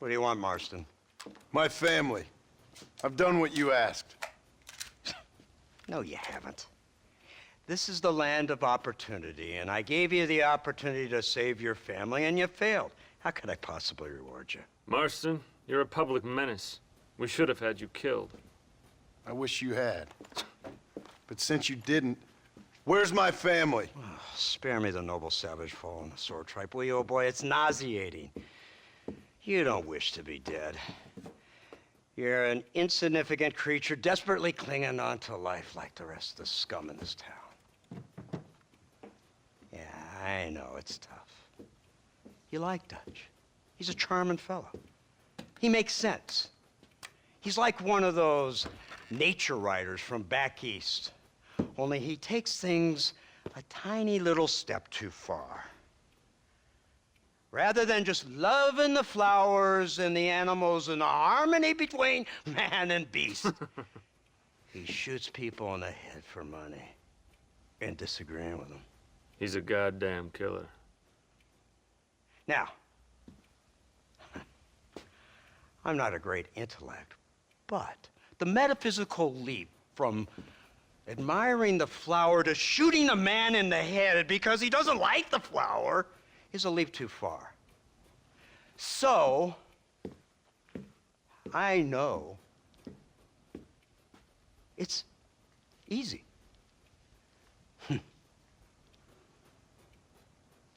What do you want, Marston? My family. I've done what you asked. No, you haven't. This is the land of opportunity, and I gave you the opportunity to save your family, and you failed. How could I possibly reward you? Marston, you're a public menace. We should have had you killed. I wish you had. But since you didn't, where's my family? Oh, spare me the noble savage fall on the sword tripe, will you, old boy? It's nauseating. You don't wish to be dead. You're an insignificant creature desperately clinging on to life like the rest of the scum in this town. Yeah, I know it's tough. You like Dutch. He's a charming fellow. He makes sense. He's like one of those nature writers from back east. Only he takes things a tiny little step too far. Rather than just loving the flowers and the animals and the harmony between man and beast, he shoots people in the head for money and disagreeing with them. He's a goddamn killer. Now, I'm not a great intellect, but the metaphysical leap from admiring the flower to shooting a man in the head because he doesn't like the flower is a leap too far. So, I know it's easy. You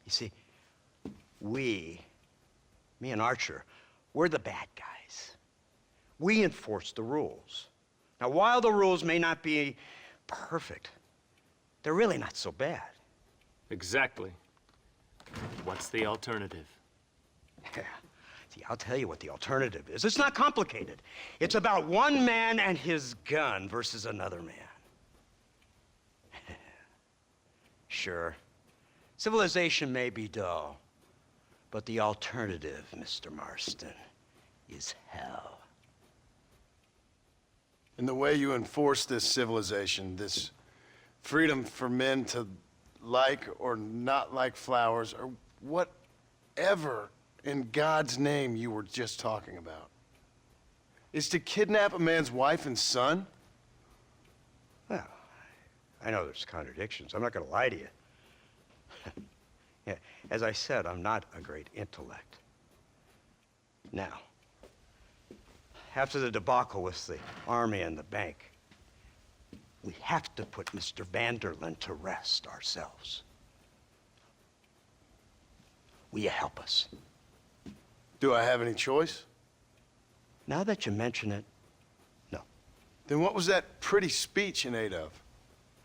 see, me and Archer, we're the bad guys. We enforce the rules. Now, while the rules may not be perfect, they're really not so bad. Exactly. What's the alternative? Yeah. See, I'll tell you what the alternative is. It's not complicated. It's about one man and his gun versus another man. Sure, civilization may be dull, but the alternative, Mr. Marston, is hell. And the way you enforce this civilization, this freedom for men to like or not like flowers, or whatever in God's name you were just talking about, is to kidnap a man's wife and son? Well, I know there's contradictions. I'm not going to lie to you. Yeah, as I said, I'm not a great intellect. Now, after the debacle with the army and the bank, we have to put Mr. Vanderlyn to rest ourselves. Will you help us? Do I have any choice? Now that you mention it, no. Then what was that pretty speech in aid of?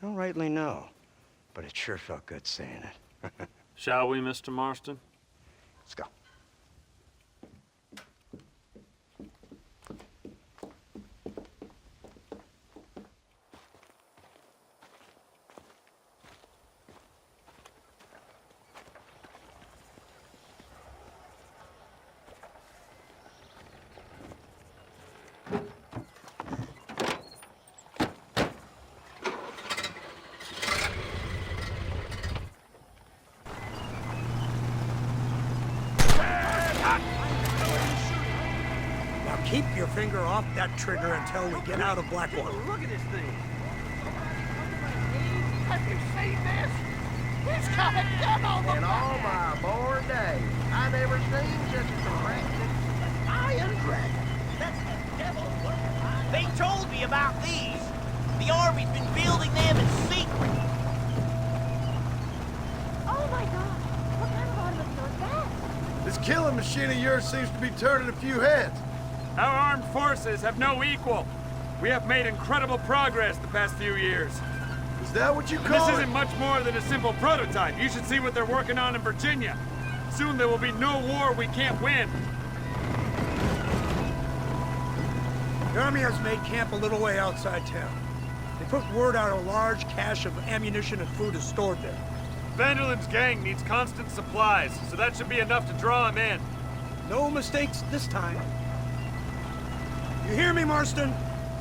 I don't rightly know, but it sure felt good saying it. Shall we, Mr. Marston? Let's go. Keep your finger off that trigger until we get out of Blackwater. Look at this thing. Have you seen this? He's got a gun on the In all my born days, I never seen such a corrected iron dragon. That's the devil. They told me about these. The Army's been building them in secret. Oh my God! What kind of automobile is that? This killing machine of yours seems to be turning a few heads. Our armed forces have no equal. We have made incredible progress the past few years. Is that what you call This it? isn't much more than a simple prototype. You should see what they're working on in Virginia. Soon there will be no war we can't win. The Army has made camp a little way outside town. They put word out a large cache of ammunition and food is stored there. Vanderlyn's gang needs constant supplies, so that should be enough to draw him in. No mistakes this time. You hear me, Marston?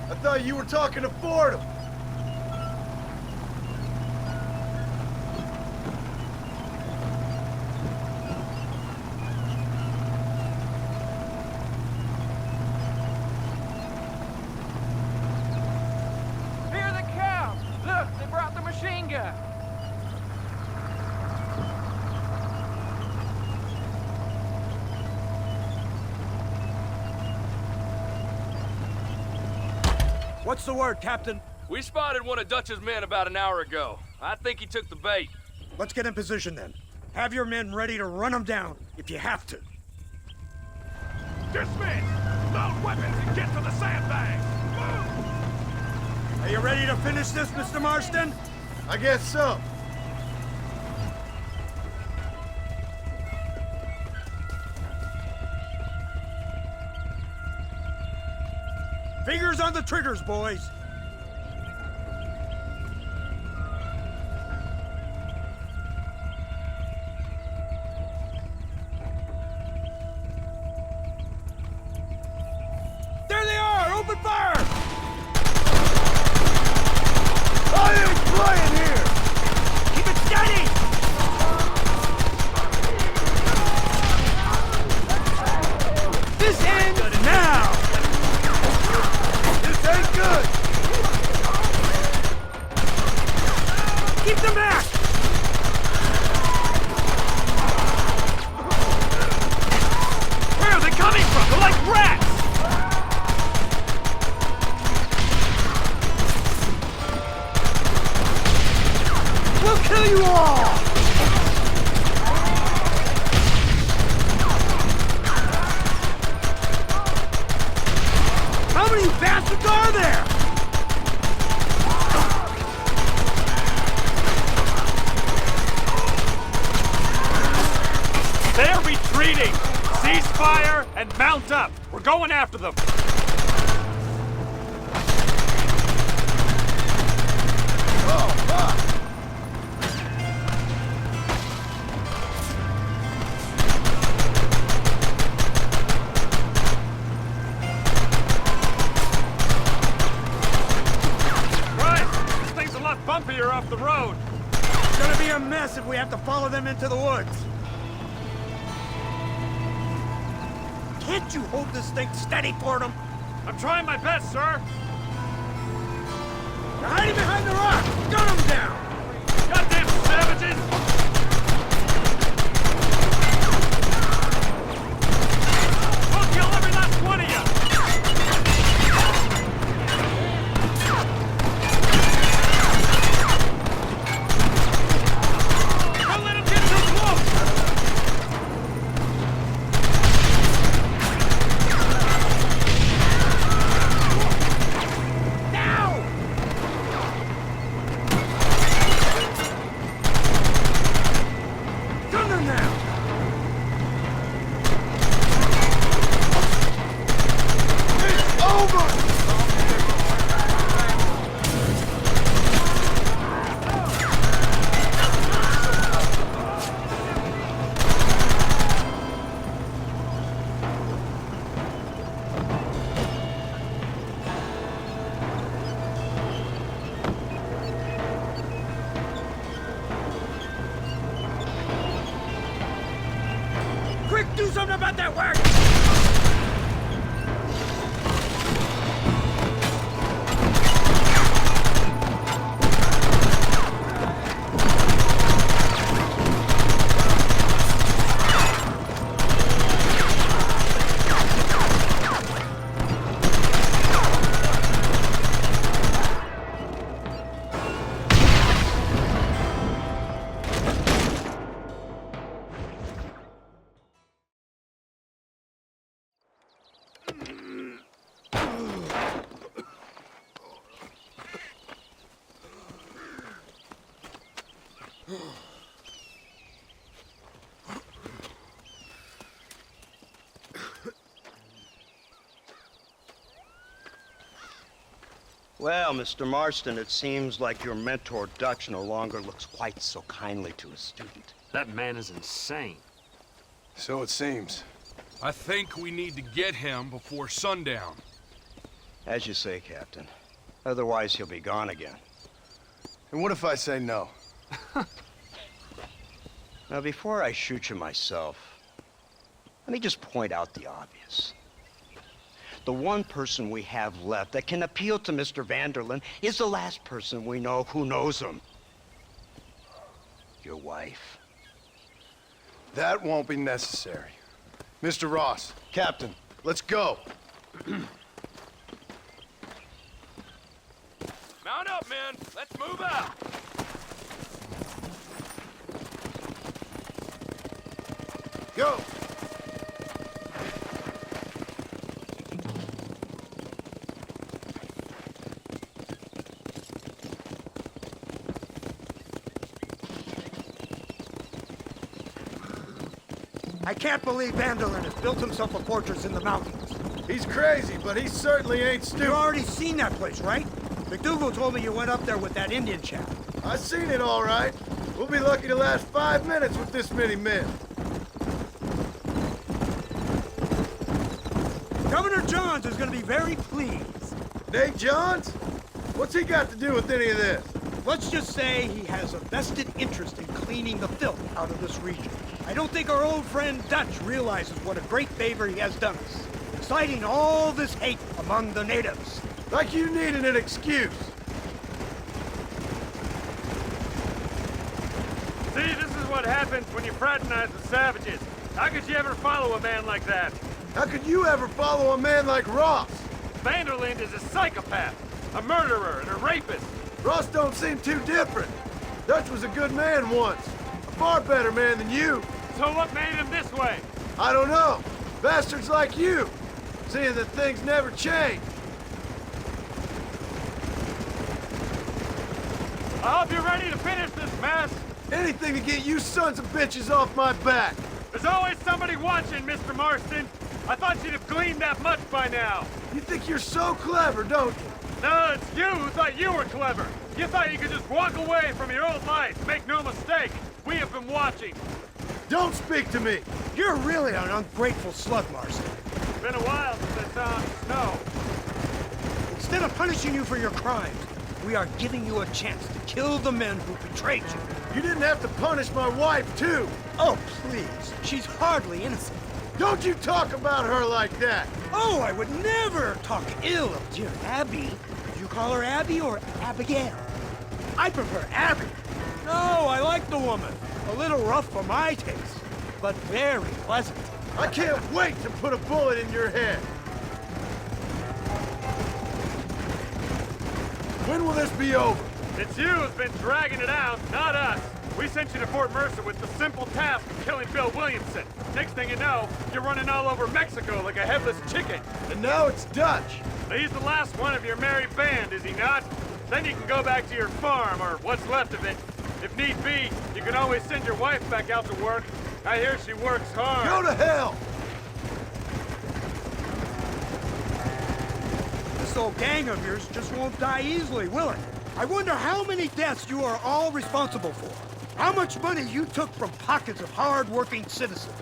I thought you were talking to Fordham. What's the word, Captain? We spotted one of Dutch's men about an hour ago. I think he took the bait. Let's get in position then. Have your men ready to run them down if you have to. Dismiss! Load weapons and get to the sandbags! Are you ready to finish this, Mr. Marston? I guess so. Fingers on the triggers, boys. There they are! Open fire! I ain't playing here! Keep it steady! This ends now! This ain't good! Keep them back! Where are they coming from? They're like rats! We'll kill you all! How many bastards are there? They're retreating! Cease fire and mount up! We're going after them! Christ! This thing's a lot bumpier off the road! It's gonna be a mess if we have to follow them into the woods. Can't you hold this thing steady for them? I'm trying my best, sir! They're hiding behind the rock! Gun them down! Goddamn savages! We'll kill every last one of you! Don't let him get too close! Now! Gun them down! It's over! Quick, do something about that work! Well, Mr. Marston, it seems like your mentor Dutch no longer looks quite so kindly to his student. That man is insane. So it seems. I think we need to get him before sundown. As you say, Captain. Otherwise, he'll be gone again. And what if I say no? Now, before I shoot you myself, let me just point out the obvious. The one person we have left that can appeal to Mr. Vanderlyn is the last person we know who knows him. Your wife. That won't be necessary. Mr. Ross, Captain, let's go. on up, men. Let's move out. Go! I can't believe Vanderlyn has built himself a fortress in the mountains. He's crazy, but he certainly ain't stupid. You've already seen that place, right? McDougal told me you went up there with that Indian chap. I seen it all right. We'll be lucky to last 5 minutes with this many men. Governor Johns is going to be very pleased. Nate Johns? What's he got to do with any of this? Let's just say he has a vested interest in cleaning the filth out of this region. I don't think our old friend Dutch realizes what a great favor he has done us, inciting all this hate among the natives. Like you needed an excuse. See, this is what happens when you fraternize with savages. How could you ever follow a man like that? How could you ever follow a man like Ross? Vanderlyn is a psychopath, a murderer, and a rapist. Ross don't seem too different. Dutch was a good man once. A far better man than you. So what made him this way? I don't know. Bastards like you. Seeing that things never change. I hope you're ready to finish this mess. Anything to get you sons of bitches off my back. There's always somebody watching, Mr. Marston. I thought you'd have gleaned that much by now. You think you're so clever, don't you? No, it's you who thought you were clever. You thought you could just walk away from your old life. Make no mistake, we have been watching. Don't speak to me. You're really an ungrateful slug, Marston. It's been a while since I saw snow. Instead of punishing you for your crimes, we are giving you a chance to kill the men who betrayed you. You didn't have to punish my wife, too. Oh, please. She's hardly innocent. Don't you talk about her like that. Oh, I would never talk ill of dear Abby. Did you call her Abby or Abigail? I prefer Abby. No, I like the woman. A little rough for my taste, but very pleasant. I can't wait to put a bullet in your head. When will this be over? It's you who's been dragging it out, not us. We sent you to Fort Mercer with the simple task of killing Bill Williamson. Next thing you know, you're running all over Mexico like a headless chicken. And now it's Dutch. He's the last one of your merry band, is he not? Then you can go back to your farm, or what's left of it. If need be, you can always send your wife back out to work. I hear she works hard. Go to hell! This old gang of yours just won't die easily, will it? I wonder how many deaths you are all responsible for. How much money you took from pockets of hard-working citizens.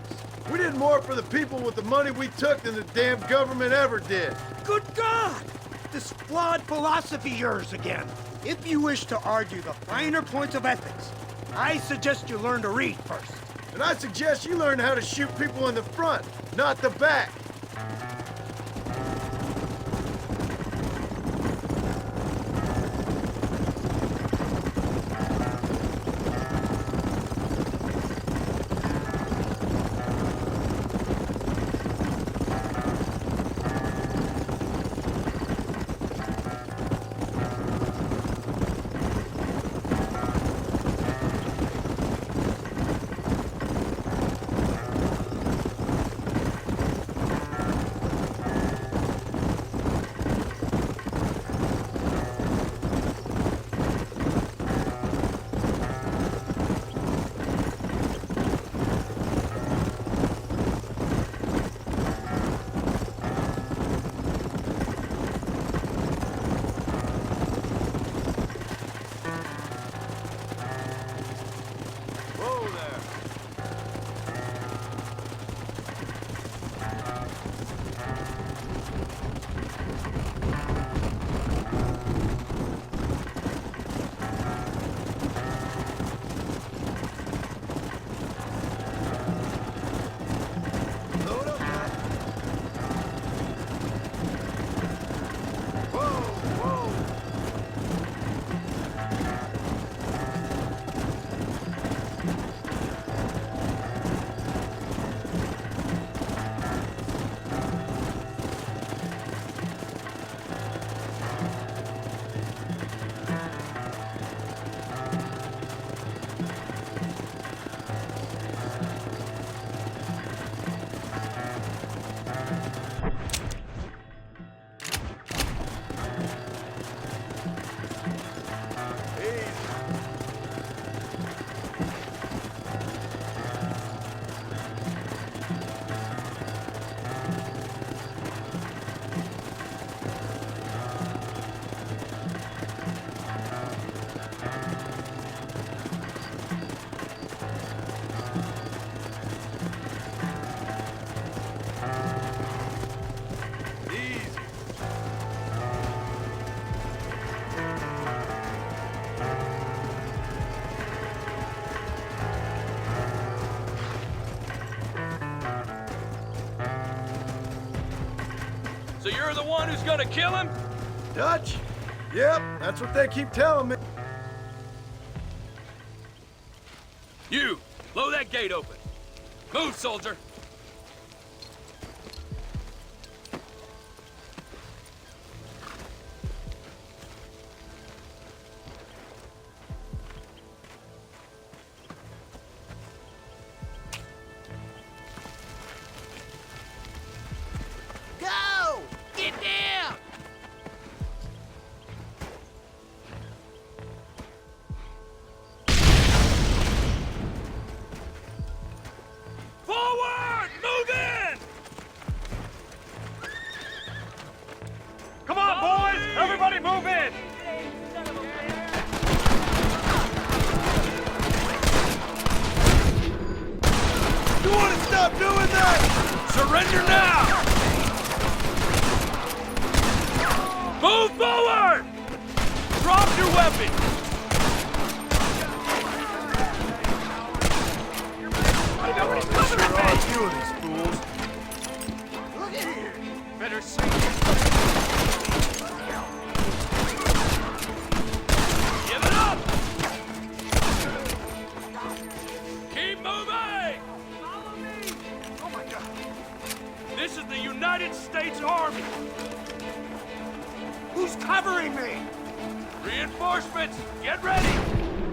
We did more for the people with the money we took than the damn government ever did. Good God! This flawed philosophy of yours again. If you wish to argue the finer points of ethics, I suggest you learn to read first. And I suggest you learn how to shoot people in the front, not the back. You're the one who's gonna kill him? Dutch? Yep, that's what they keep telling me. You, blow that gate open. Move, soldier. Go! Get down! Forward! Move in! Come on, boys! Everybody move in! You want to stop doing that? Surrender now! Move forward! Drop your weapon! Nobody's coming to me! You of these fools. Look at here! Better see. Give it up! Keep moving! Follow me! Oh my God! This is the United States Army! Who's covering me? Reinforcements, get ready!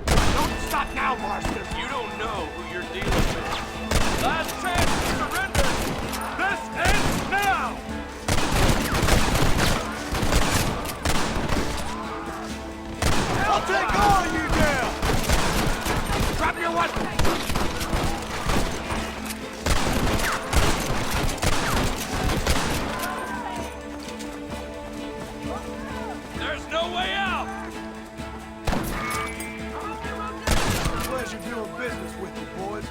Don't stop now, Marston. You don't know who you're dealing with. Last chance to surrender! This ends now! I'll take all of you down! Drop your weapon. There's no way out! Pleasure doing business with you, boys.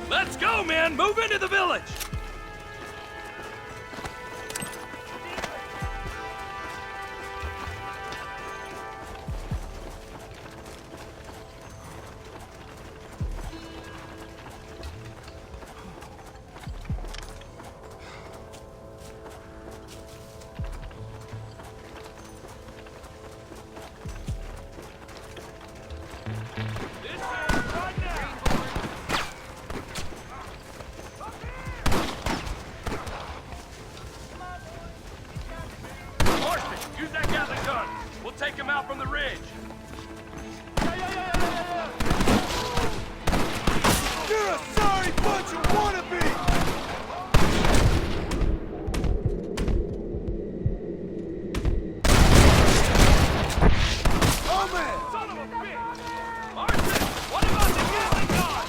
Let's go, men! Move into the village! This way, right now! Marston, use that gatling gun. We'll take him out from the ridge. You're a sorry bunch of wannabes! Oh, man! Son of a bitch! Marston, what about the gatling gun?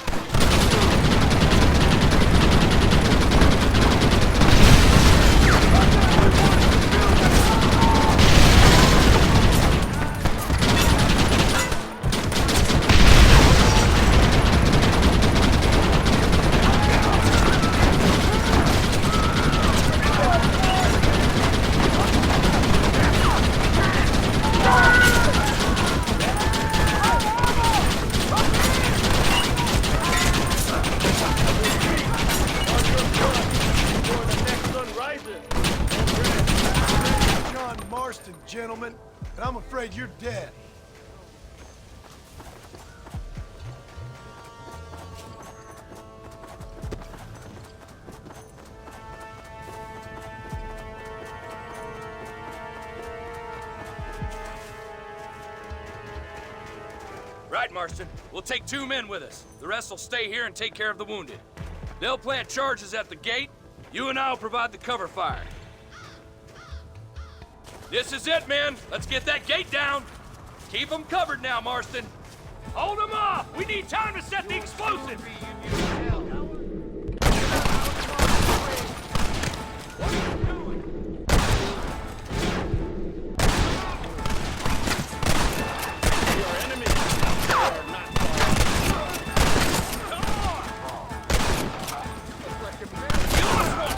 John Marston, gentlemen, and I'm afraid you're dead. Right, Marston. We'll take 2 men with us. The rest will stay here and take care of the wounded. They'll plant charges at the gate. You and I'll provide the cover fire. This is it, men. Let's get that gate down. Keep them covered now, Marston. Hold them off. We need time to set the explosive.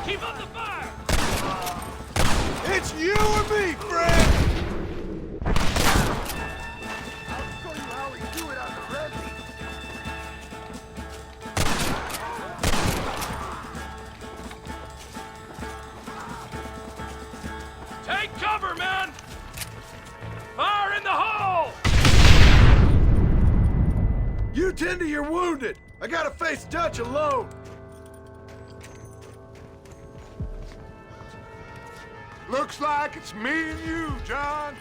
Keep up the fire! It's you or me, friend! I'll show you how we do it on the resi. Attend to your wounded. I gotta face Dutch alone. Looks like it's me and you, John.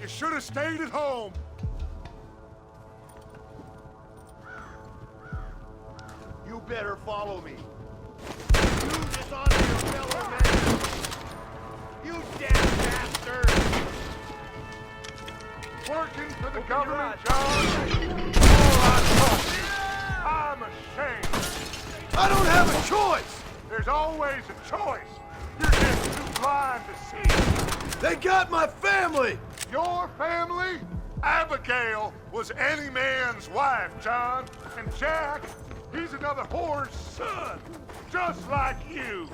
You should have stayed at home. You better follow me. You dishonor your fellow man. You damn bastard! Working for the government, John. All I thought. I'm ashamed. I don't have a choice. There's always a choice. You're just too blind to see. They got my family. Your family? Abigail was any man's wife, John. And Jack, he's another whore's son, just like you.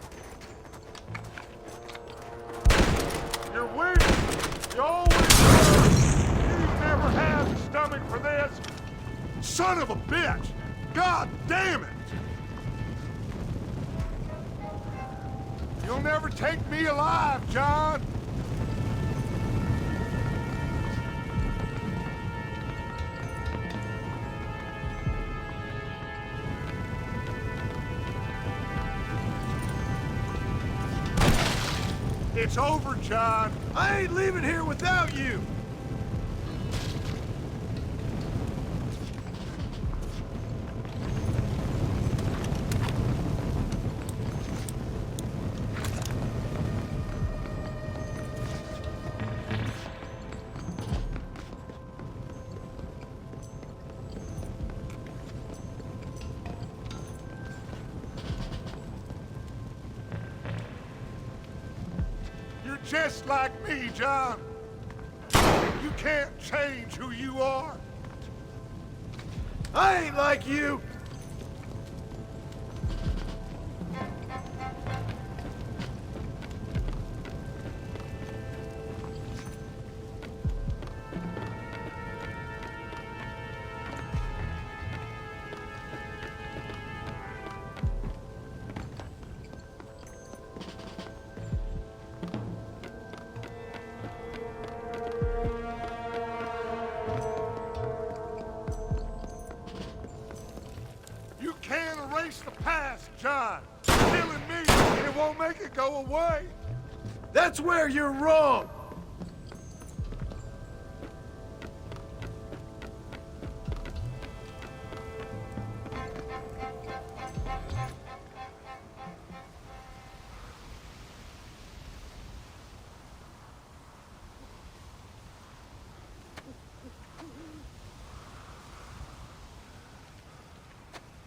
You're weak. You always were. You never had the stomach for this. Son of a bitch. God damn it. You'll never take me alive, John. It's over, John. I ain't leaving here without you. You're just like me, John. You can't change who you are. I ain't like you. You can't erase the past, John. Killing me, it won't make it go away. That's where you're wrong.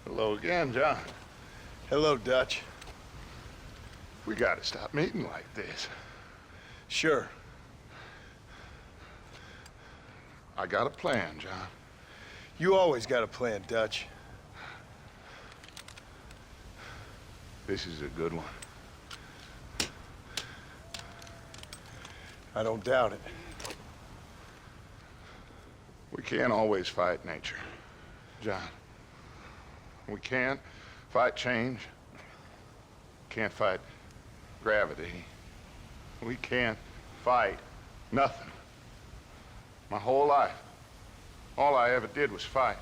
Hello again, John. Hello, Dutch. We gotta stop meeting like this. Sure. I got a plan, John. You always got a plan, Dutch. This is a good one. I don't doubt it. We can't always fight nature, John. We can't fight change. Can't fight gravity. We can't fight nothing. My whole life, all I ever did was fight.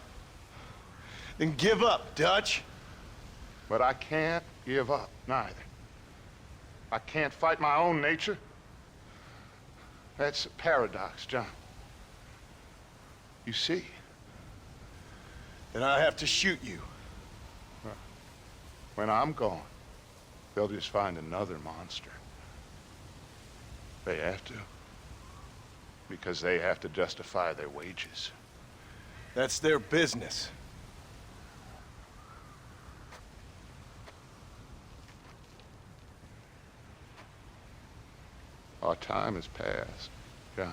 Then give up, Dutch. But I can't give up, neither. I can't fight my own nature. That's a paradox, John. You see? Then I have to shoot you. When I'm gone, they'll just find another monster. They have to. Because they have to justify their wages. That's their business. Our time has passed, John.